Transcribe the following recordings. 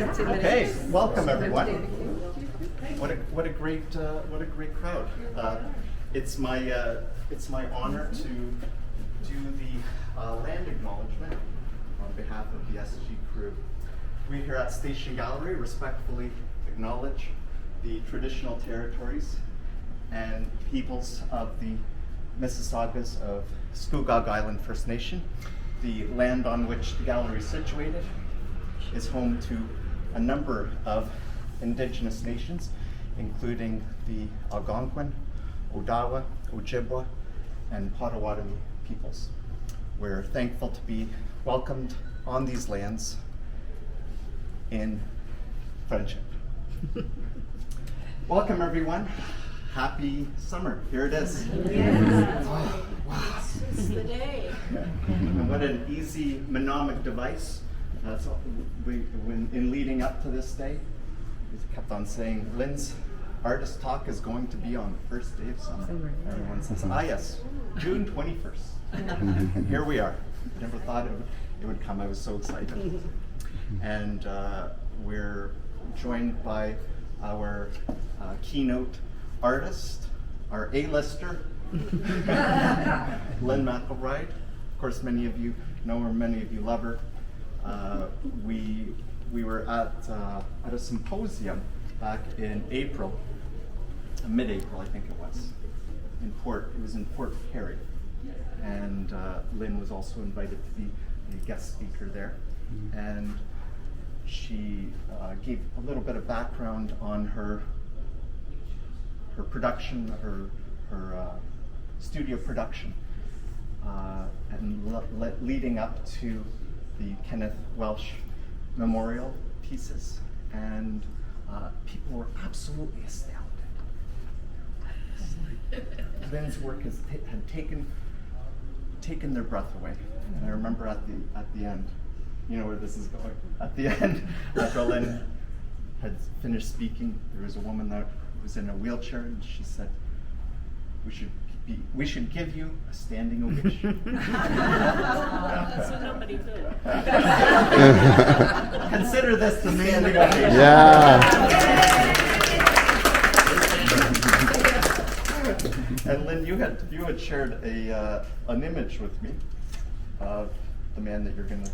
Okay, welcome everyone. What a great crowd. It's my honor to do the land acknowledgement on behalf of the SG crew. We here at Station Gallery respectfully acknowledge the traditional territories and peoples of the Mississaugas of Scugog Island First Nation. The land on which the gallery is situated is home to a number of Indigenous nations, including the Algonquin, Odawa, Ojibwa, and Potawatomi peoples. We're thankful to be welcomed on these lands in friendship. Welcome everyone. Happy summer. Here it is. Yes. Oh, wow. It's the day. And what an easy mnemonic device. That's all in leading up to this day, we kept on saying, Lynne's artist talk is going to be on the first day of summer. Everyone says, yes, June 21st. And here we are. Never thought it would come. I was so excited. And we're joined by our keynote artist, our A-lister, Lynne McIlvride. Of course, many of you know her, many of you love her. We were at a symposium back in April, mid-April I think it was, it was in Port Perry, and Lynne was also invited to be a guest speaker there, and she gave a little bit of background on her production, her studio production, and leading up to the Kenneth Welsh memorial pieces, and people were absolutely astounded. Lynne's work had taken their breath away, and I remember at the end, you know where this is going. At the end, after Lynne had finished speaking, there was a woman that was in a wheelchair, and she said, "We should give you a standing ovation." So nobody did. Consider this the standing ovation. Yeah. And Lynne, you had shared an image with me of the man that you're going to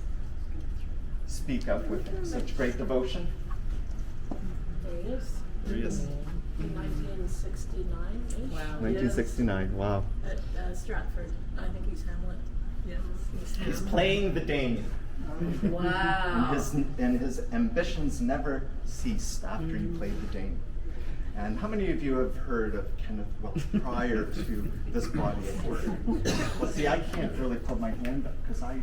speak of with such great devotion. There he is. There he is. 1969-ish. Wow. 1969. Wow. At Stratford. I think he's Hamlet. Yes. He's playing the Dane. Wow. And his ambitions never ceased after he played the Dane. And how many of you have heard of Kenneth Welsh prior to this body of work? Well, see, I can't really put my hand up because I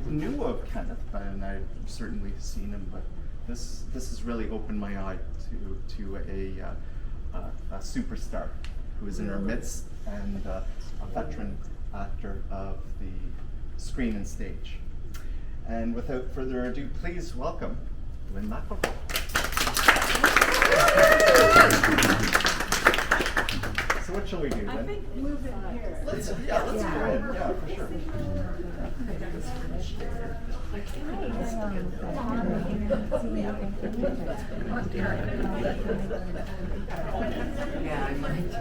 knew of Kenneth, and I've certainly seen him, but this has really opened my eye to a superstar who is in our midst, and a veteran actor of the screen and stage. And without further ado, please welcome Lynne McIlvride. So what shall we do, Lynne? I think move in here. Let's go in. Yeah, for sure. Yeah, I might.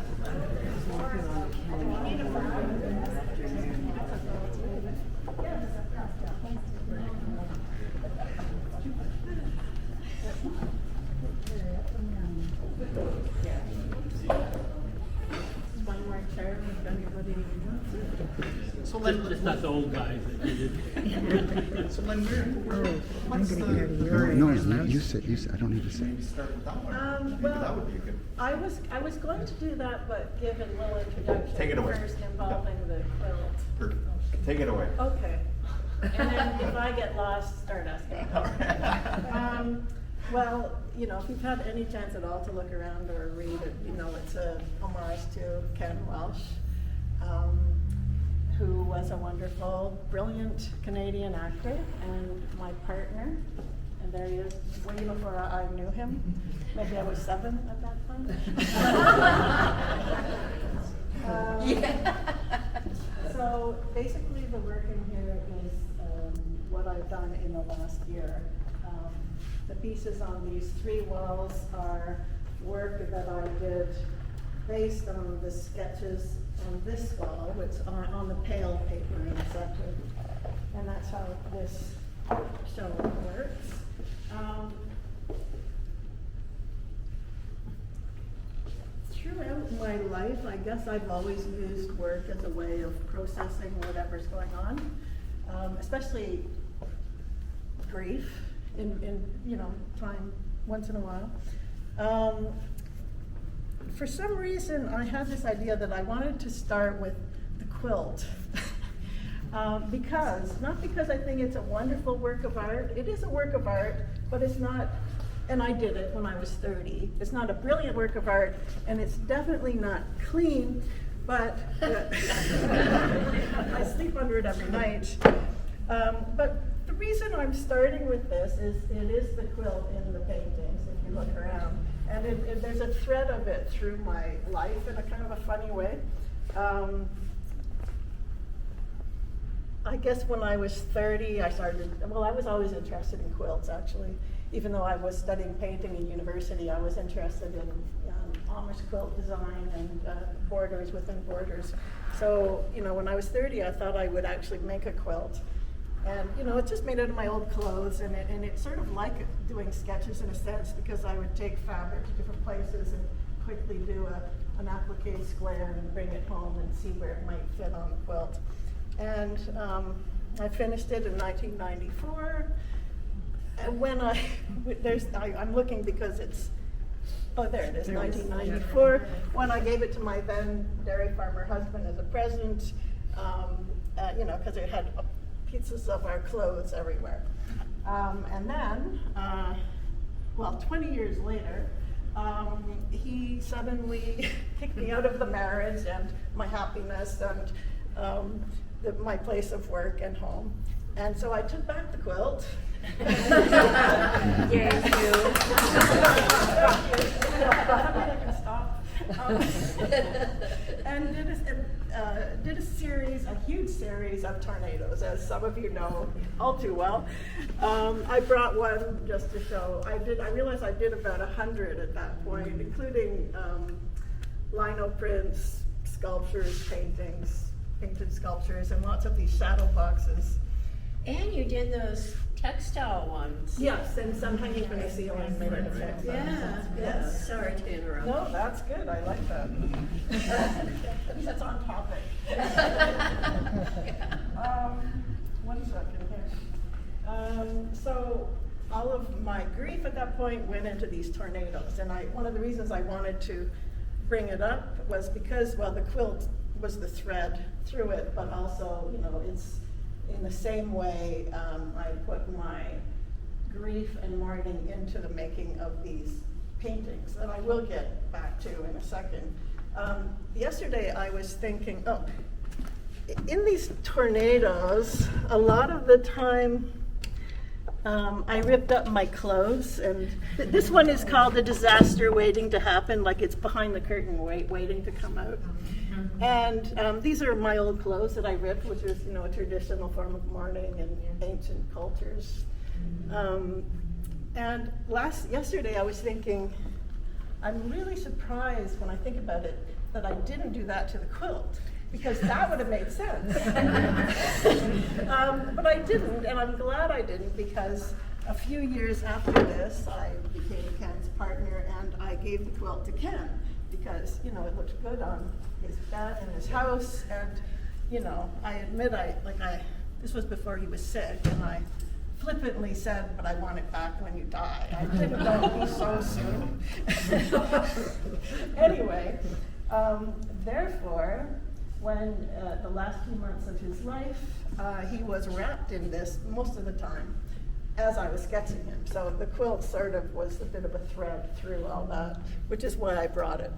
One more chair. Everybody. So Lynne, It's not the old guys that did it. so Lynne, what's the No, you said, I don't need to say. maybe start with that one? Maybe Well, that would be a good. I was going to do that, but give a little introduction. Take it away. First involving the quilt. Perfect. Take it away. Okay. And then if I get lost, start asking. Well, you know, if you've had any chance at all to look around or read it, you know, it's a homage to Ken Welsh, who was a wonderful, brilliant Canadian actor and my partner. And there he is, way before I knew him. Maybe I was 7 at that time. So basically the work in here is what I've done in the last year. the pieces on these 3 walls are work that I did based on the sketches on this wall, which are on the pale paper in the center. And that's how this show works. Throughout my life, I guess I've always used work as a way of processing whatever's going on, especially grief in time once in a while. For some reason, I had this idea that I wanted to start with the quilt. Not because I think it's a wonderful work of art. It is a work of art, but it's not, and I did it when I was 30. It's not a brilliant work of art, and it's definitely not clean, but I sleep under it every night. But the reason I'm starting with this is it is the quilt in the paintings, if you look around. And there's a thread of it through my life in a kind of a funny way. I guess when I was 30, I was always interested in quilts, actually. Even though I was studying painting in university, I was interested in Amish quilt design and borders within borders. So, when I was 30, I thought I would actually make a quilt. And, it's just made out of my old clothes, and it's sort of like doing sketches in a sense, because I would take fabric to different places and quickly do an applique square and bring it home and see where it might fit on the quilt. And I finished it in 1994. And when I'm looking because there it is, 1994. When I gave it to my then dairy farmer husband as a present, because it had pieces of our clothes everywhere. And then, 20 years later, he suddenly kicked me out of the marriage and my happiness and my place of work and home. And so I took back the quilt. Yay, you. And did a huge series of tornadoes, as some of you know all too well. I brought one just to show. I realized I did about 100 at that point, including lino prints, sculptures, painted sculptures, and lots of these shadow boxes. And you did those textile ones. Yes, and some hanging from the ceiling made out of textiles. Yeah, yes. Sorry to interrupt. No, that's good. I like that. At least that's on topic. One second here. So all of my grief at that point went into these tornadoes, and one of the reasons I wanted to bring it up was because, the quilt was the thread through it, but also, it's in the same way I put my grief and mourning into the making of these paintings that I will get back to in a second. Yesterday I was thinking, in these tornadoes, a lot of the time I ripped up my clothes, and this one is called The Disaster Waiting to Happen, like it's behind the curtain waiting to come out. And these are my old clothes that I ripped, which is, a traditional form of mourning in ancient cultures. And yesterday I was thinking, I'm really surprised when I think about it that I didn't do that to the quilt, because that would have made sense. But I didn't, and I'm glad I didn't, because a few years after this, I became Ken's partner, and I gave the quilt to Ken, because, it looked good on his bed in his house, and, I admit this was before he was sick, and I flippantly said, but I want it back when you die. I didn't know it was so soon. Anyway, therefore, when the last few months of his life, he was wrapped in this most of the time as I was sketching him. So the quilt sort of was a bit of a thread through all that, which is why I brought it.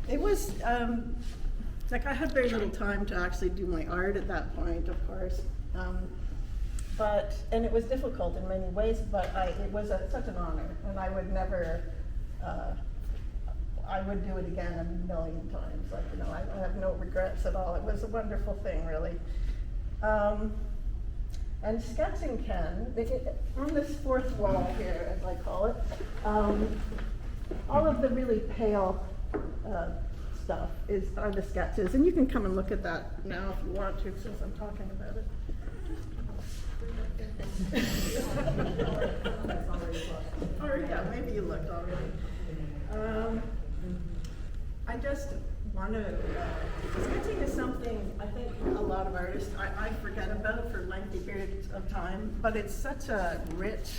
It was, I had very little time to actually do my art at that point, of course. And it was difficult in many ways, but it was such an honor, and I would never, I would do it again a million times. Like, you know, I have no regrets at all. It was a wonderful thing, really. And sketching Ken, on this fourth wall here, as I call it, all of the really pale stuff are the sketches. And you can come and look at that now if you want to, since I'm talking about it. Or yeah, maybe you looked already. I just want to, sketching is something I think a lot of artists, I forget about for lengthy periods of time, but it's such a rich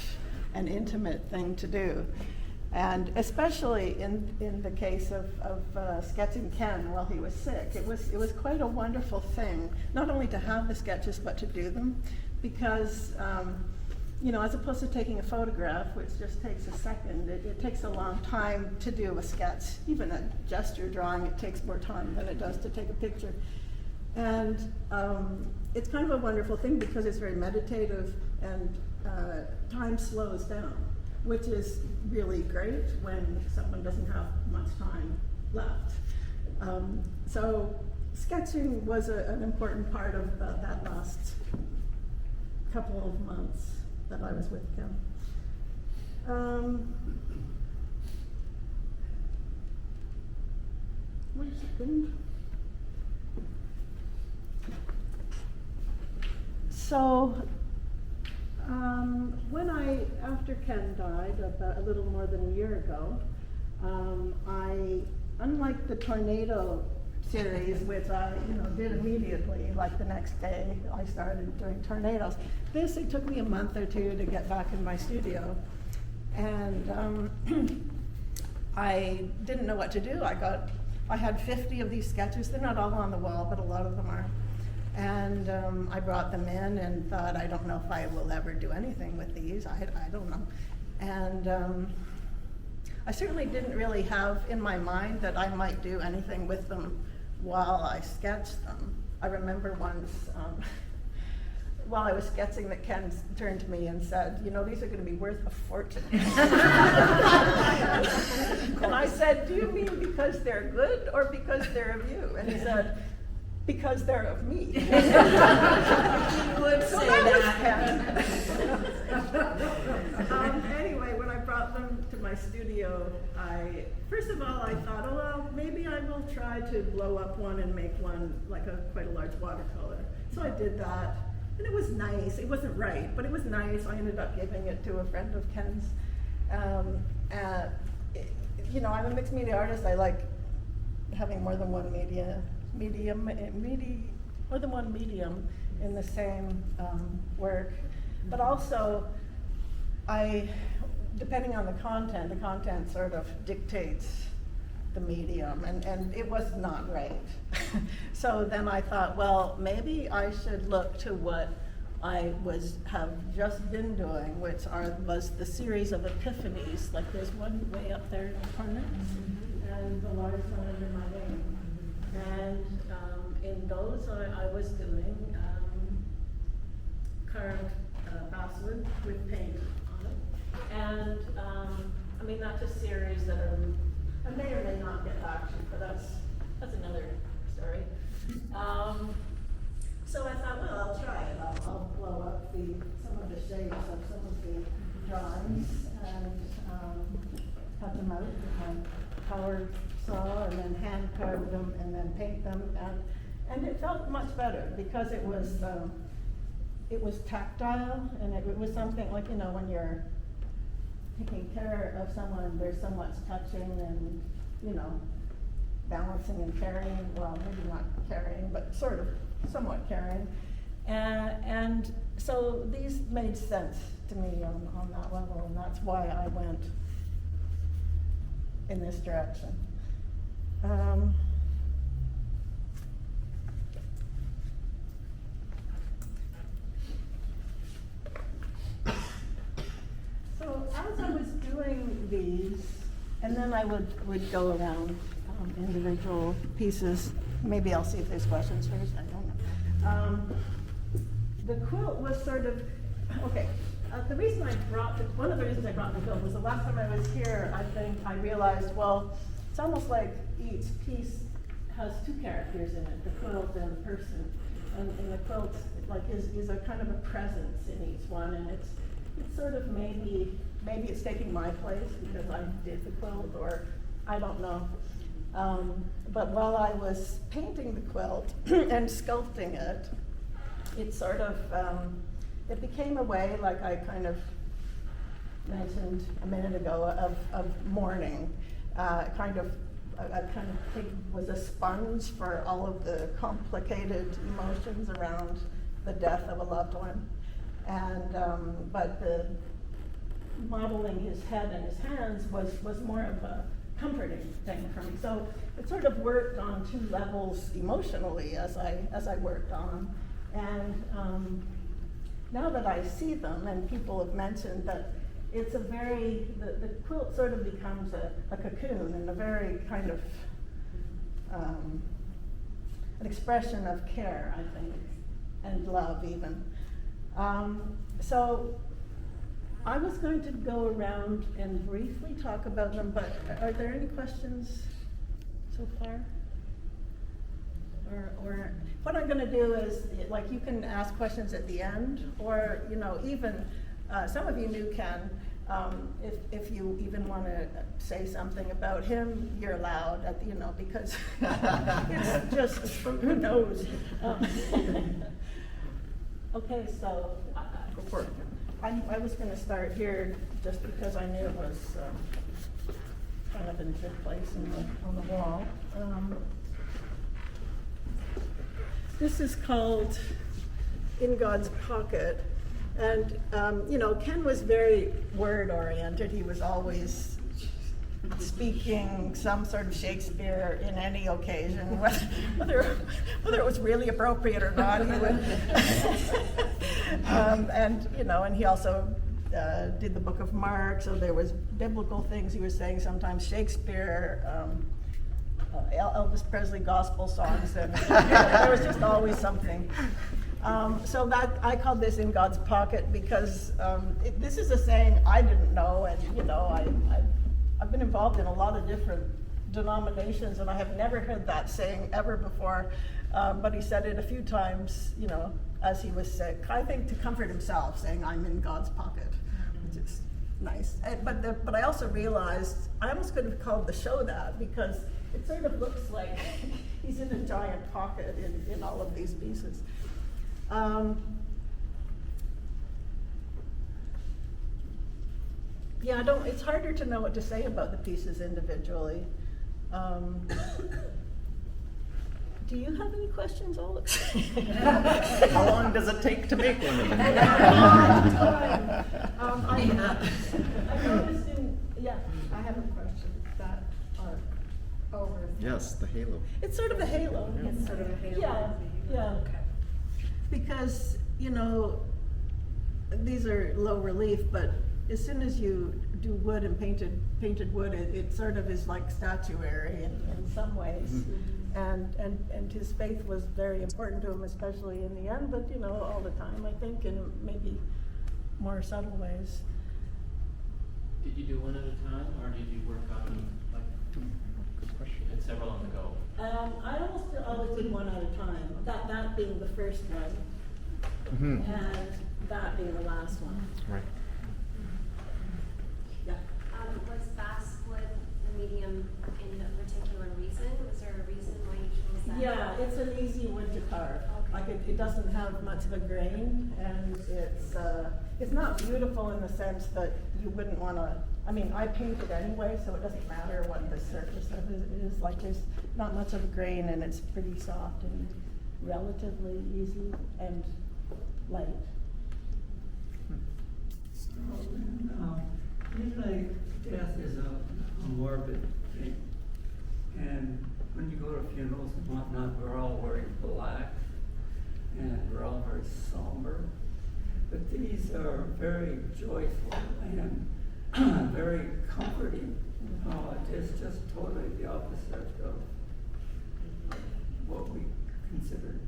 and intimate thing to do. And especially in the case of sketching Ken while he was sick, it was quite a wonderful thing, not only to have the sketches, but to do them, because you know, as opposed to taking a photograph, which just takes a second, it takes a long time to do a sketch. Even a gesture drawing, it takes more time than it does to take a picture. And it's kind of a wonderful thing because it's very meditative and time slows down, which is really great when someone doesn't have much time left. So sketching was an important part of that last couple of months that I was with Kim. One second. So, after Ken died about a little more than a year ago, unlike the tornado series, which I did immediately, like the next day I started doing tornadoes. It took me a month or two to get back in my studio, and I didn't know what to do. I had 50 of these sketches. They're not all on the wall, but a lot of them are. And I brought them in and thought, I don't know if I will ever do anything with these. I don't know. And I certainly didn't really have in my mind that I might do anything with them while I sketched them. I remember once, while I was sketching, that Ken turned to me and said, you know, these are going to be worth a fortune. And I said, do you mean because they're good or because they're of you? And he said, because they're of me. You would say that. Anyway, when I brought them to my studio, first of all, I thought, oh, well, maybe I will try to blow up one and make one like quite a large watercolor. So I did that, and it was nice. It wasn't right, but it was nice. I ended up giving it to a friend of Ken's. You know, I'm a mixed media artist. I like having more than one medium in the same work, but also depending on the content sort of dictates the medium, and it was not right. So then I thought, well, maybe I should look to what I have just been doing, which was the series of epiphanies. Like there's one way up there in the corner, and the large one under my name. And in those, I was doing carved basswood with paint on it. And I mean, that's a series that I may or may not get back to, but that's another story. So I thought, well, I'll try it. I'll blow up some of the shapes of some of the drawings and cut them out with my power saw, and then hand carve them, and then paint them, and it felt much better because it was tactile, and it was something like, you know, when you're taking care of someone, there's so much touching and, you know, balancing and carrying. Well, maybe not carrying, but sort of somewhat carrying, and so these made sense to me on that level, and that's why I went in this direction. So as I was doing these, and then I would go around individual pieces. Maybe I'll see if there's questions first, I don't know. The quilt was sort of, okay. One of the reasons I brought the quilt was the last time I was here, I think I realized, well, it's almost like each piece has two characters in it, the quilt and the person. And the quilt like is a kind of a presence in each one, and it's sort of maybe it's taking my place because I did the quilt, or I don't know. But while I was painting the quilt and sculpting it, it sort of, it became a way, like I kind of mentioned a minute ago, of mourning. I kind of was a sponge for all of the complicated emotions around the death of a loved one. And, but the modeling his head and his hands was more of a comforting thing for me. So it sort of worked on two levels emotionally as I worked on them. And now that I see them, and people have mentioned that it's a very, the quilt sort of becomes a cocoon and a very kind of an expression of care, I think, and love even. So I was going to go around and briefly talk about them, but are there any questions so far? Or what I'm going to do is, like, you can ask questions at the end, or, you know, even some of you can, if you even want to say something about him, you're allowed, you know, because it's just, who knows? Okay, so Go for it. I was going to start here just because I knew it was kind of in a good place on the wall. This is called In God's Pocket. And, you know, Ken was very word-oriented. He was always speaking some sort of Shakespeare in any occasion, whether it was really appropriate or not. He would, and, you know, and he also did the Book of Mark, so there was biblical things he was saying, sometimes Shakespeare, Elvis Presley gospel songs, and there was just always something. So that I called this In God's Pocket because this is a saying I didn't know, and you know, I've been involved in a lot of different denominations, and I have never heard that saying ever before. But he said it a few times, you know, as he was sick. I think to comfort himself, saying I'm in God's pocket, which is nice. But I also realized I almost could have called the show that, because it sort of looks like he's in a giant pocket in all of these pieces. Yeah, it's harder to know what to say about the pieces individually. Do you have any questions, Alex? How long does it take to make one of them? I noticed I have a question. That are over. Yes, the halo. It's sort of a halo. It's sort of a halo. Yeah. Okay. Because, you know, these are low relief, but as soon as you do wood and painted wood, it sort of is like statuary in some ways. Mm-hmm. And his faith was very important to him, especially in the end, but you know, all the time, I think, in maybe more subtle ways. Did you do one at a time, or did you work on several on the go? I always did one at a time. That being the first one, Mm-hmm. and that being the last one. Right. Yeah. Was basswood the medium in a particular reason? Was there a reason why you chose that? Yeah, it's an easy wood to carve. Okay. Like it doesn't have much of a grain, and it's not beautiful in the sense that you wouldn't want to. I mean, I paint it anyway, so it doesn't matter what the surface of it is. Like there's not much of a grain, and it's pretty soft and relatively easy and light. Usually death is a morbid thing. And when you go to funerals and whatnot, we're all wearing black and we're all very somber. But these are very joyful and very comforting. It's just totally the opposite of what we consider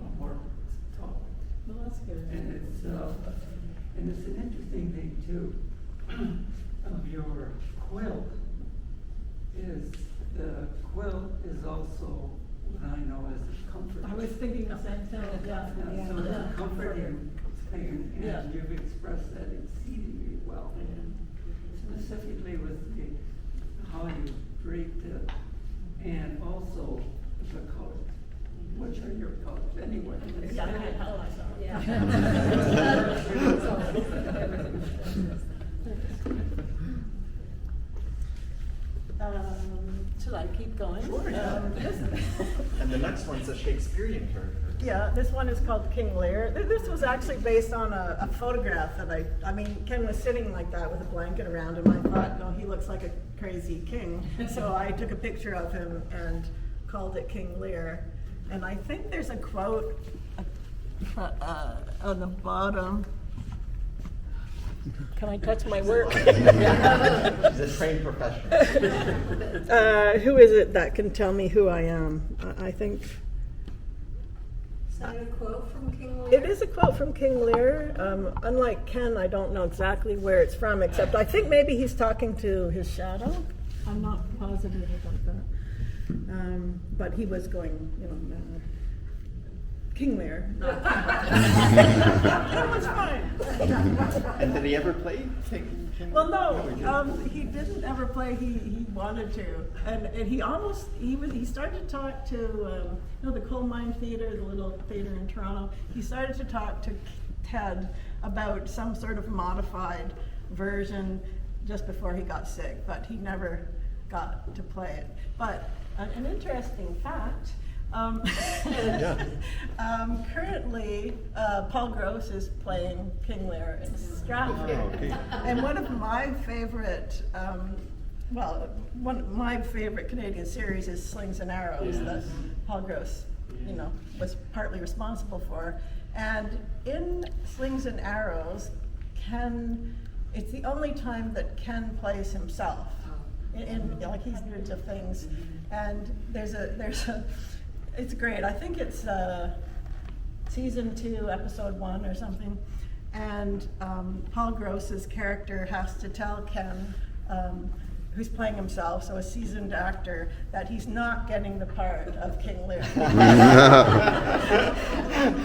a morbid topic. Well, that's good. And it's an interesting thing too of your quilt. is the quilt is also what I know as a comfort. I was thinking the same thing, yeah. Yeah, so it's a comforting thing, Yeah. and you've expressed that exceedingly well. Specifically with how you draped it, and also the colors. Which are your colors anyway? Yeah, I can't tell should I keep going? Sure, yeah. And the next one's a Shakespearean character. Yeah, this one is called King Lear. This was actually based on a photograph that I mean, Ken was sitting like that with a blanket around him. I thought, no, he looks like a crazy king. So I took a picture of him and called it King Lear. And I think there's a quote on the bottom. Can I touch my work? He's a trained professional. Who is it that can tell me who I am? I think Is that a quote from King Lear? it is a quote from King Lear. Unlike Ken, I don't know exactly where it's from, except I think maybe he's talking to his shadow. I'm not positive about that. But he was going, mad. King Lear. Not that was fine. And did he ever play King? Well, no, he he didn't ever play. He wanted to, and he started to talk to the Coal Mine Theatre, the little theatre in Toronto. He started to talk to Ted about some sort of modified version just before he got sick, but he never got to play it. But an interesting fact. Currently, Paul Gross is playing King Lear in Stratford. Oh, okay. And one of my favorite, one of my favorite Canadian series is Slings and Arrows that Paul Gross, was partly responsible for. And in Slings and Arrows, it's the only time that Ken plays himself. In like he's hundreds of things, and it's great. I think it's season 2, episode 1 or something. And Paul Gross's character has to tell Ken, who's playing himself, so a seasoned actor, that he's not getting the part of King Lear.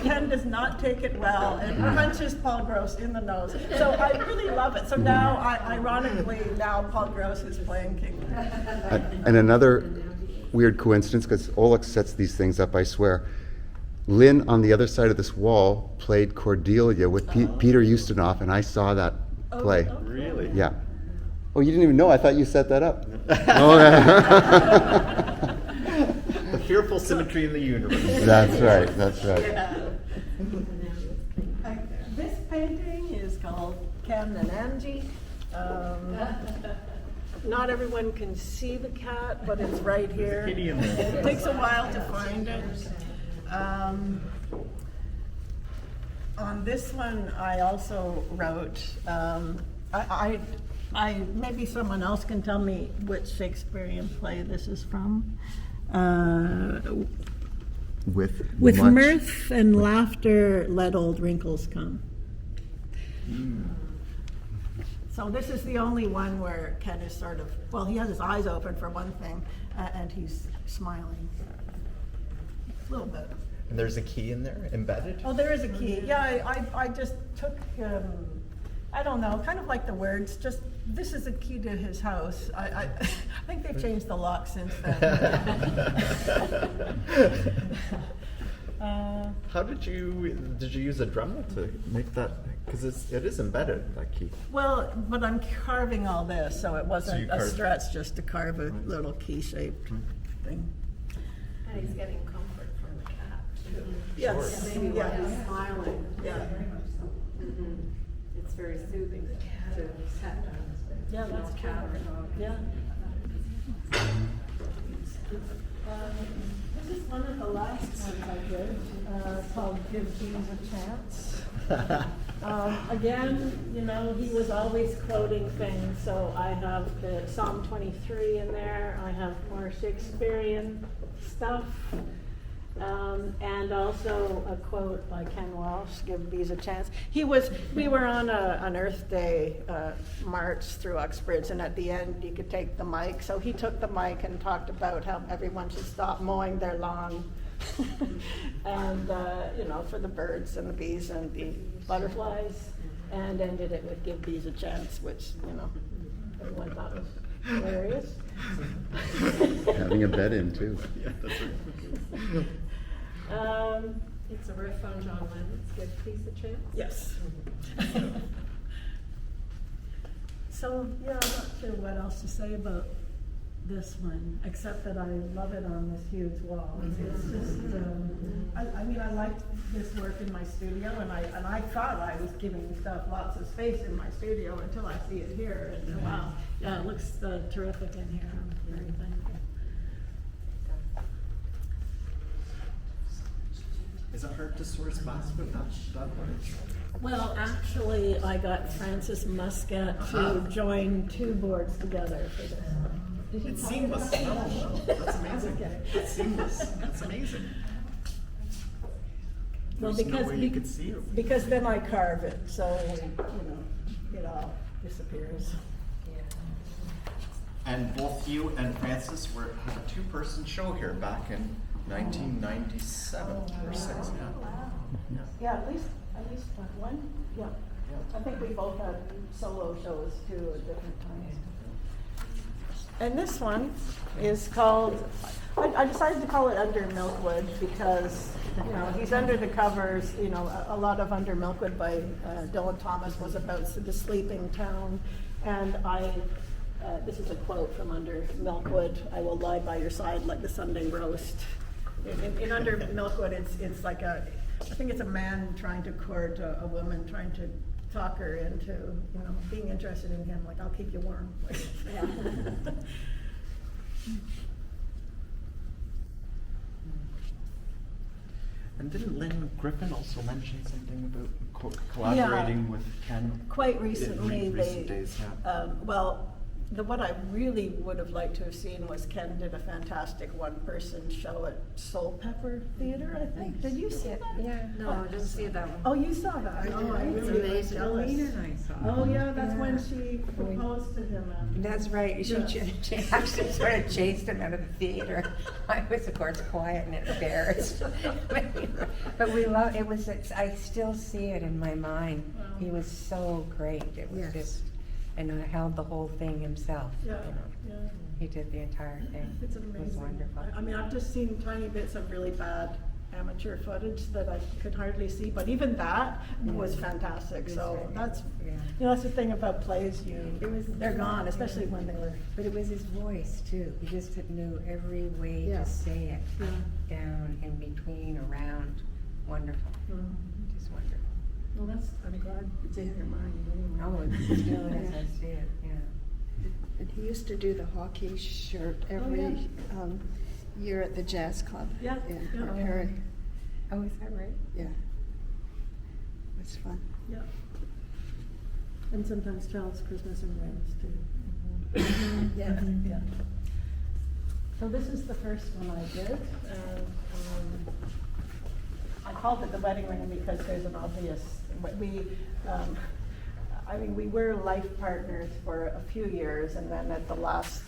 Ken does not take it well and punches Paul Gross in the nose. So I really love it. So now, ironically, Paul Gross is playing King Lear. And another weird coincidence, because Oleg sets these things up, I swear. Lynn, on the other side of this wall, played Cordelia with Peter Ustinov, and I saw that play. Oh, Really? Yeah. Oh, you didn't even know? I thought you set that up. The fearful symmetry in the universe. That's right. That's right. Yeah. This painting is called Ken and Angie. Not everyone can see the cat, but it's right here. kitty in there. It takes a while to find it. On this one, I also wrote. I maybe someone else can tell me which Shakespearean play this is from. With With much- mirth and laughter, let old wrinkles come. So this is the only one where Ken is sort of, he has his eyes open for one thing, and he's smiling. A little bit. And there's a key in there embedded? Oh, there is a key. Yeah, I just took, I don't know, kind of like the words, just, this is a key to his house. I think they've changed the lock since then. How did you use a Dremel to make that? Because it is embedded, that key. Well, but I'm carving all this, so it wasn't you a carved- stretch just to carve a little key-shaped thing. And he's getting comfort from the cat, too. Yes, Maybe while yeah. he's smiling. Yeah. Very much so. It's very soothing to pet. Yeah, that's true. cat or dog. Yeah. This is one of the last ones I did, called Give Jeeves a Chance. Again, he was always quoting things, so I have the Psalm 23 in there, I have more Shakespearean stuff. And also a quote by Ken Welsh, "Give bees a chance." We were on an Earth Day march through Uxbridge, and at the end you could take the mic. So he took the mic and talked about how everyone should stop mowing their lawn. And, for the birds and the bees and the butterflies, and ended it with "Give bees a chance," which, everyone thought was hilarious. Having a bed in too. Yeah, that's right. It's a riff on John Lennon's "Give Peace a Chance." Yes. So, yeah, I'm not sure what else to say about this one, except that I love it on this huge wall. It's just, I liked this work in my studio, and I thought I was giving stuff lots of space in my studio until I see it here, and wow, yeah, it looks terrific in here. I'm very thankful. Is it hard to source basswood? That works. Well, actually, I got Francis Muscat to join two boards together for this. Did he It's tell you seamless. about that? No, that's amazing. Okay. It's seamless. That's amazing. Well, There's no because way you could see it. because then I carve it, so it all disappears. And both you and Francis had a two-person show here back in 1997 or 6. Yeah. Yeah, at least one. Yeah, I think we both had solo shows too at different times. And this one is called. I decided to call it Under Milkwood because he's under the covers. A lot of Under Milkwood by Dylan Thomas was about the sleeping town, and this is a quote from Under Milkwood. "I will lie by your side like the Sunday roast." In Under Milkwood, it's like I think it's a man trying to court a woman, trying to talk her into, being interested in him. Like, "I'll keep you warm." Yeah. And didn't Lynne Griffin also mention something about collaborating with Ken? Quite recently, in recent days, yeah. What I really would have liked to have seen was Ken did a fantastic one-person show at Soul Pepper Theater, I think. Did you see that? Yeah, no, I didn't see that one. Oh, you saw that? I Oh, did. It's really was amazing. jealous. Lena and I saw it. Oh, yeah, that's when Yeah. she proposed to him. That's right. She actually sort of chased him out of the theater. I was, of course, quiet and embarrassed. But we love it. I still see it in my mind. Wow. He was so great. It was Yes. just, and held the whole thing himself. Yeah, yeah. He did the entire thing. It's It was amazing. wonderful. I mean, I've just seen tiny bits of really bad amateur footage that I could hardly see, but even that was fantastic. It was So very that's, good, yeah. that's the thing about plays. They're gone, especially when they were. But it was his voice too. He just knew every way Yeah. to say it. Yeah. Down, in between, around. Wonderful. Just wonderful. Well, I'm glad it's in your mind. Anyway. Oh, it still is. I see it. Yeah. And he used to do the hockey shirt every year at the jazz club Yeah, in yeah. Port Perry. Oh, is that right? Yeah, it was fun. Yeah. And sometimes Child's Christmas and Rams too. Yeah. Yeah. So this is the first one I did. And, I called it The Wedding Ring because there's an obvious, we were life partners for a few years, and then at the last,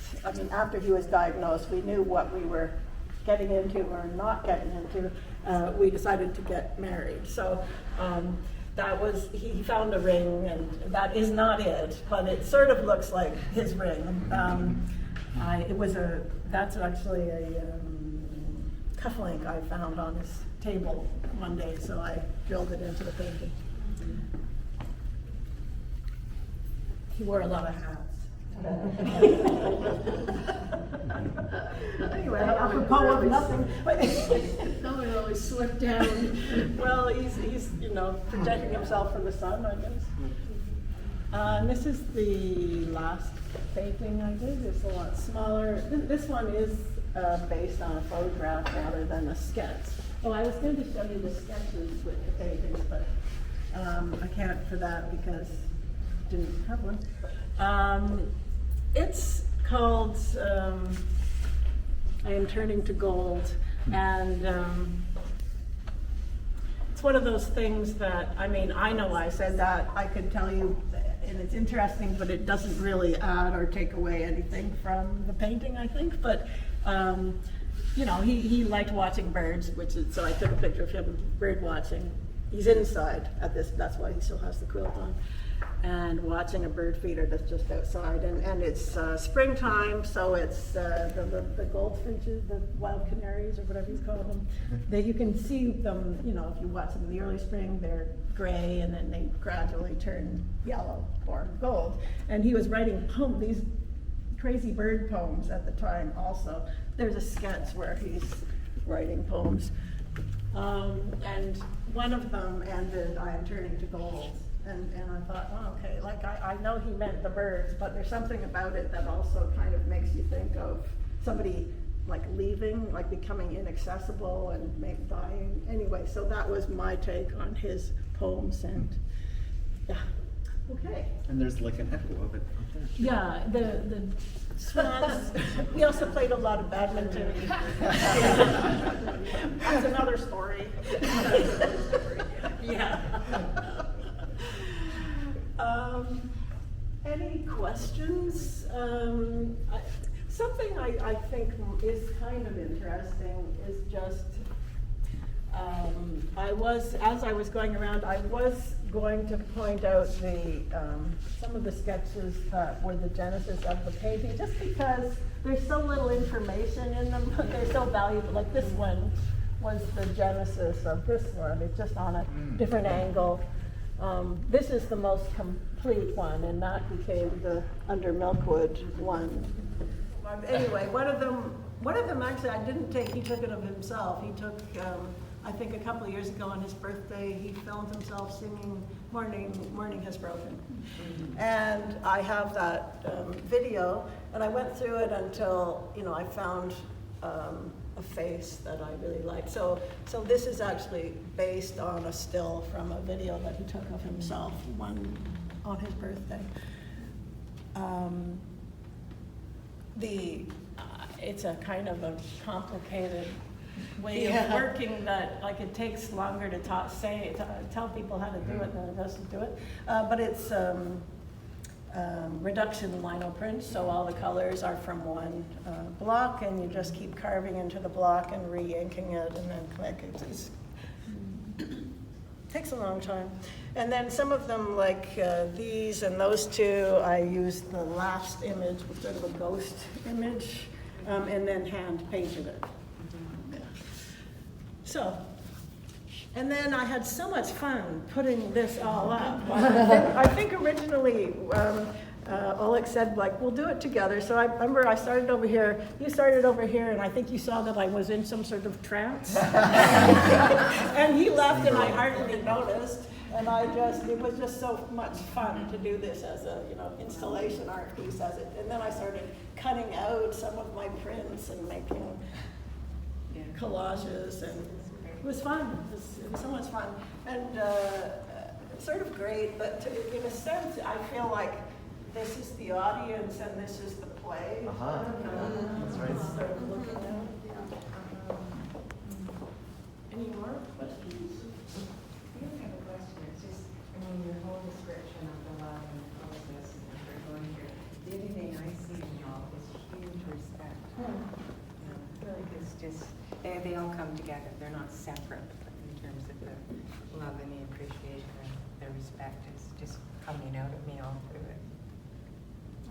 after he was diagnosed, we knew what we were getting into or not getting into. We decided to get married. So that was, he found a ring, and that is not it, but it sort of looks like his ring. That's actually a cufflink I found on his table one day, so I drilled it into the painting. He wore a lot of hats. Anyway, apropos of nothing. No, it always slipped down. Well, he's protecting himself from the sun, I guess. And this is the last painting I did. It's a lot smaller. This one is based on a photograph rather than a sketch. Oh, I was going to show you the sketches with the paintings, but I can't for that because I didn't have one. It's called I Am Turning to Gold. And it's one of those things that, I mean, I know I said that, I could tell you, and it's interesting, but it doesn't really add or take away anything from the painting, I think. But you know, he liked watching birds, so I took a picture of him bird watching. He's inside at this, that's why he still has the quilt on, and watching a bird feeder that's just outside. And it's springtime, so it's the goldfinches, the wild canaries, or whatever you call them. You can see them, you know, if you watch them in the early spring, they're gray, and then they gradually turn yellow or gold. And he was writing these crazy bird poems at the time also. There's a sketch where he's writing poems. And one of them ended, I am turning to gold. And I thought, oh, okay, like I know he meant the birds, but there's something about it that also kind of makes you think of somebody like leaving, like becoming inaccessible and maybe dying. Anyway, so that was my take on his poems, and yeah, okay. And there's like an echo of it. Yeah, the swans. We also played a lot of badminton. That's another story. Yeah. Any questions? Something I think is kind of interesting is just, as I was going around, I was going to point out some of the sketches that were the genesis of the painting, just because there's so little information in them, but they're so valuable. Like this one was the genesis of this one. It's just on a different angle. This is the most complete one, and that became the Under Milkwood one. Anyway, one of them actually I didn't take. He took it of himself. He took, I think a couple of years ago on his birthday, he filmed himself singing "Morning Has Broken," and I have that video. And I went through it until I found a face that I really liked. So this is actually based on a still from a video that he took of himself, one on his birthday. It's a kind of a complicated way of working that, like, it takes longer to tell people how to do it than it does to do it. But it's reduction lino print, so all the colors are from one block, and you just keep carving into the block and re-inking it, and then click. It takes a long time. And then some of them, like these and those two, I used the last image, sort of a ghost image, and then hand painted it. Yeah. So, and then I had so much fun putting this all up. I think originally Oleg said, like, we'll do it together. So I remember I started over here, you started over here, and I think you saw that I was in some sort of trance. And he left, and I hardly noticed. And it was just so much fun to do this as a, installation art piece and then I started cutting out some of my prints and making collages, and it was fun. It was so much fun. And sort of great, but in a sense, I feel like this is the audience and this is the play. That's right. Sort of looking at. Any more questions? Your whole description of the love and all of this and we're going here. The other thing I see in y'all is huge respect. It's just, they all come together. They're not separate in terms of the love and the appreciation and the respect. It's just coming out of me all through it.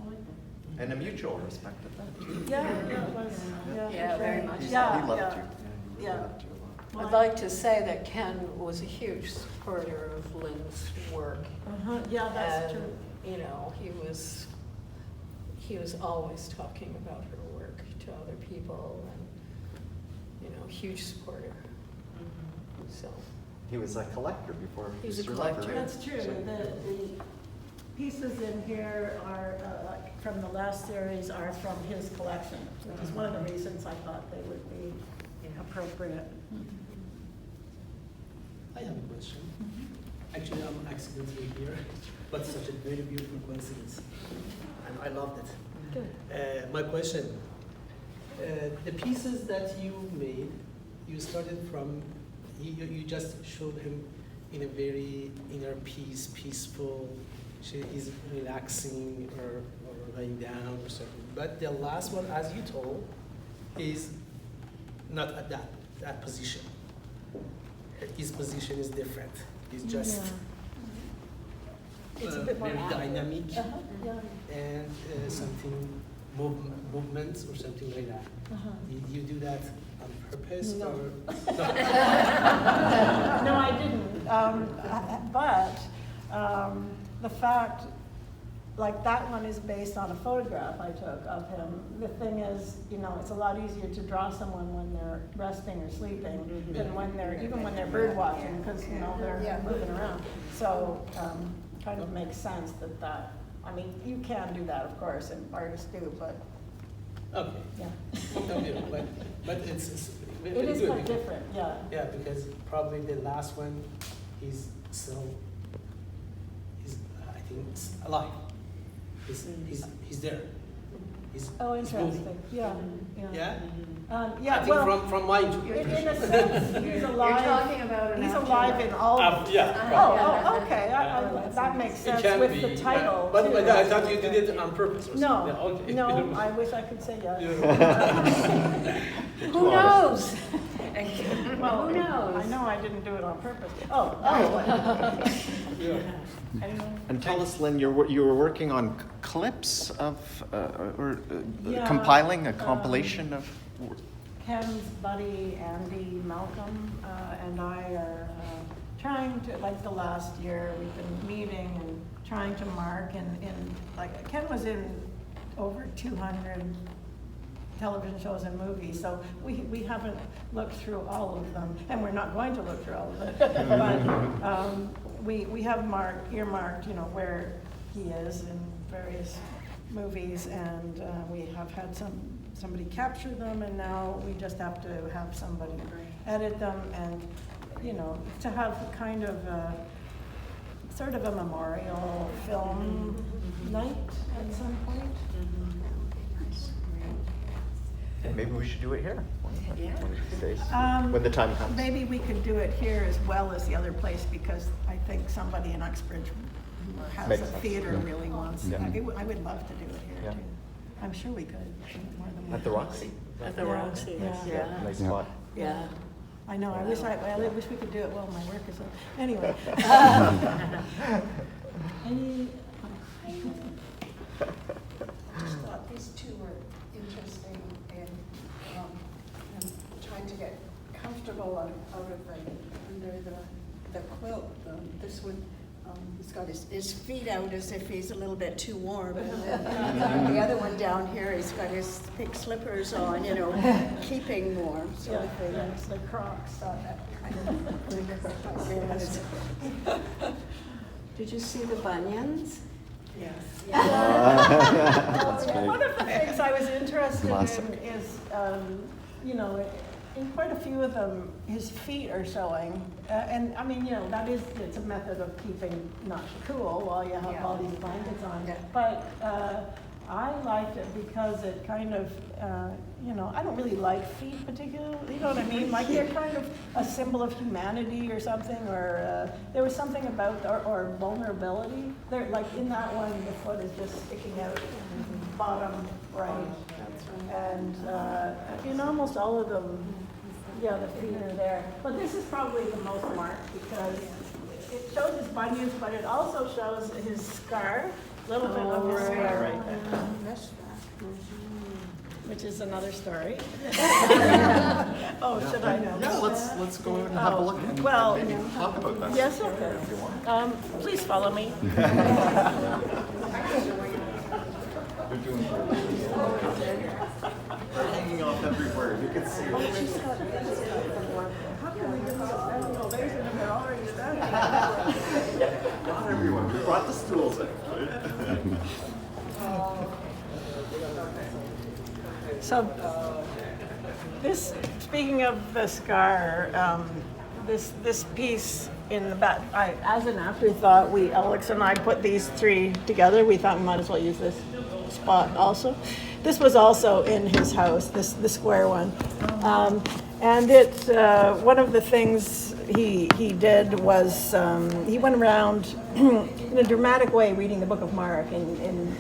I like that. And a mutual respect of that too. Yeah, it was. Yeah, very much. He Yeah, loved you. yeah. He loved you a lot. Well, I'd like to say that Ken was a huge supporter of Lynne's work. Yeah, that's And, true. he was always talking about her work to other people, and, huge supporter. So. He was a collector before. He's a your collector. lover. That's true. The pieces in here are, from the last series, are from his collection, which is one of the reasons I thought they would be appropriate. I have a question. Actually, I'm accidentally here, but such a very beautiful coincidence, and I loved it. Good. My question: the pieces that you made, you started from, you just showed him in a very inner peace, peaceful, he's relaxing or lying down or something. But the last one, as you told, is not at that position. His position is different. He's just It's a bit more very active. dynamic Yeah. and something movements or something like that. Did you do that on purpose No. or? No, I didn't. But the fact, like that one is based on a photograph I took of him. The thing is, you know, it's a lot easier to draw someone when they're resting or sleeping than when they're, even when they're bird watching, because, you know, they're moving around. So, kind of makes sense that, I mean, you can do that, of course, and artists do, but, Okay. yeah. No, but it's It very is good quite because- different, yeah. Yeah, because probably the last one is I think, it's alive. He's there. He's Oh, he's interesting, moving. yeah, Yeah? yeah, I think well, from my in intuition. a sense, he's alive. You're talking about an He's after alive life. in all. Yeah. Oh, okay, Yeah. that makes It sense can with be, the yeah. title. But too. I thought you did it on purpose or something. No, Yeah, okay. no, I wish I could say yes. Who knows? Well, Who knows? I know I didn't do it on purpose. Oh. Yeah. Anyone? And tell us, Lynn, you were working on clips of, Yeah, compiling a compilation of. Ken's buddy, Andy Malcolm, and I are trying to, like the last year, we've been meeting and trying to mark and like, Ken was in over 200 television shows and movies, so we haven't looked through all of them, and we're not going to look through all of them. But we have earmarked, you know, where he is in various movies, and we have had somebody capture them, and now we just have to have somebody edit them, and, you know, to have kind of sort of a memorial film night at some point. Maybe we should do it here. Yeah. One of these days, Um, when the time comes. Maybe we could do it here as well as the other place, because I think somebody in Uxbridge who has Makes a sense. theater really wants, Yeah. I would love to do it here Yeah. too. I'm sure we could, more than one. At the Roxy. At the Roxy, Yeah. Nice Yeah. spot. Yeah. I know, I wish we could do it while my work is on. Anyway. Any, I just thought these two were interesting and trying to get comfortable out of under the quilt. This one, he's got his feet out as if he's a little bit too warm. And the other one down here, he's got his pink slippers on, you know, keeping warm sort yeah, of thing. it's the Crocs. Did you see the bunions? Yes. That's great. One of the things I was interested Classic. in is, you know, in quite a few of them, his feet are showing. And I mean, you know, it's a method of keeping not cool while you have all these blankets on. Yeah. But I liked it because it kind of, you know, I don't really like feet particularly, you know what I mean? Like they're kind of a symbol of humanity or something, or there was something about, or vulnerability. They're like in that one, the foot is just sticking out, bottom right. And in almost all of them, yeah, the feet are there. But this is probably the most marked because it shows his bunions, but it also shows his scar, a little bit of his scar right there. Which is another story. Oh, should I know? Yeah, let's go and have a look and Well, maybe talk about that. yes, okay. If you want. Please follow me. Hanging off every word, you can see it. How can we do this? I don't know, they're already standing. Not everyone, we brought the stools in. So, speaking of the scar, this piece in the back, as an afterthought, Alex and I put these three together. We thought we might as well use this spot also. This was also in his house, the square one. And it's, one of the things he did was, he went around in a dramatic way reading the Book of Mark in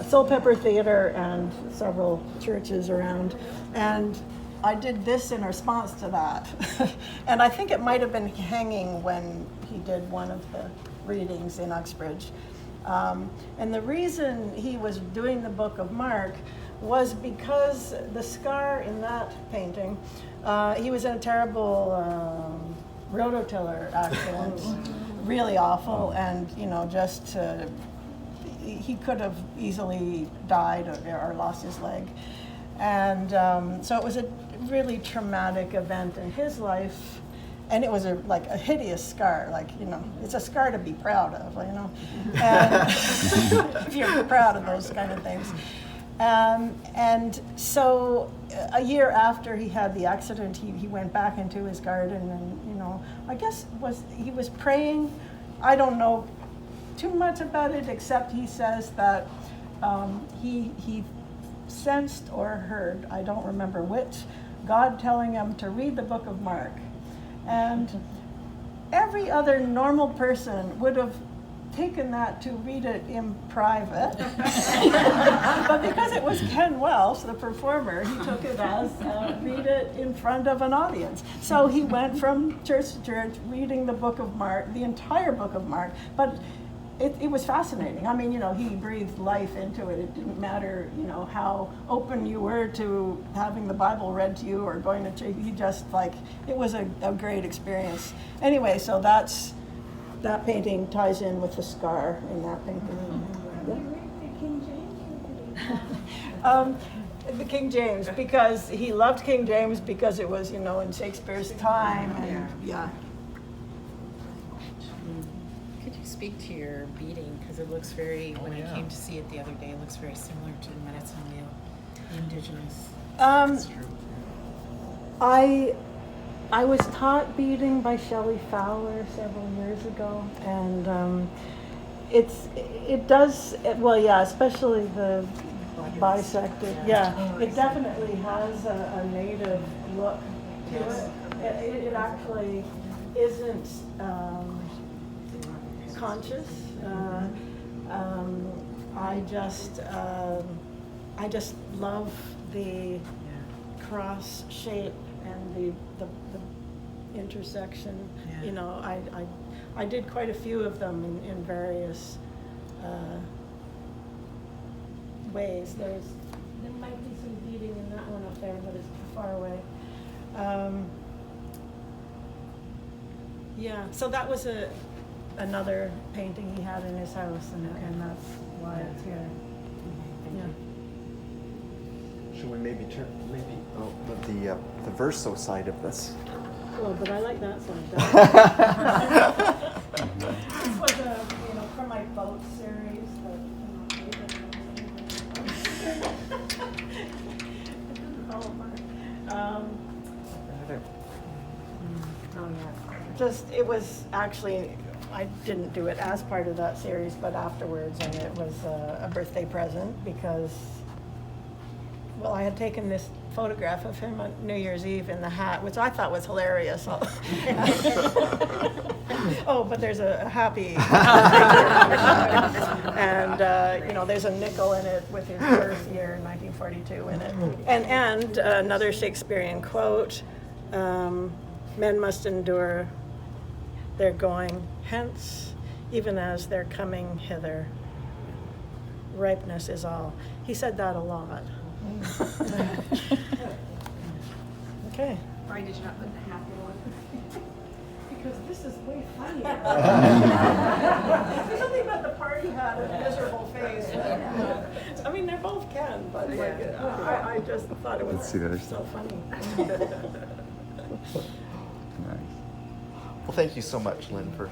Soul Pepper Theater and several churches around. And I did this in response to that. And I think it might have been hanging when he did one of the readings in Uxbridge. And the reason he was doing the Book of Mark was because the scar in that painting, he was in a terrible rototiller accident, really awful, and just he could have easily died or lost his leg. And so it was a really traumatic event in his life, and it was like a hideous scar, it's a scar to be proud of, and if you're proud of those kind of things. And so a year after he had the accident, he went back into his garden, and I guess he was praying. I don't know too much about it, except he says that he sensed or heard, I don't remember which, God telling him to read the Book of Mark. And every other normal person would have taken that to read it in private. But because it was Ken Welsh, the performer, he took it as read it in front of an audience. So he went from church to church reading the Book of Mark, the entire Book of Mark. But it was fascinating. I mean, he breathed life into it. It didn't matter, how open you were to having the Bible read to you or going to church. He just, it was a great experience. Anyway, so that painting ties in with the scar in that painting. The King James, because he loved King James because it was, in Shakespeare's time. And yeah. Could you speak to your beading? Because it looks very, when I came to see it the other day, it looks very similar to the medicine wheel, the indigenous. That's true. I was taught beading by Shelley Fowler several years ago, and especially the bisected. Yeah, it definitely has a native look to it. It actually isn't conscious. I just love the cross shape and the intersection. I did quite a few of them in various ways. There might be some beading in that one up there, but it's too far away. So that was another painting he had in his house, and that's why it's here. Yeah. Should we maybe turn the verso side of this? Well, but I like that side. This was from my boat series. It was actually, I didn't do it as part of that series, but afterwards, and it was a birthday present because, I had taken this photograph of him on New Year's Eve in the hat, which I thought was hilarious. But there's a happy and there's a nickel in it with his birth year, 1942, in it. And another Shakespearean quote, men must endure their going hence, even as they're coming hither. Ripeness is all. He said that a lot. Okay. Why did you not put the happy one? Because this is way funnier. There's something about the party hat and the miserable face. I mean, they're both Ken, but I just thought it was so funny. Nice. Well, thank you so much, Lynn, for.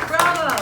Bravo!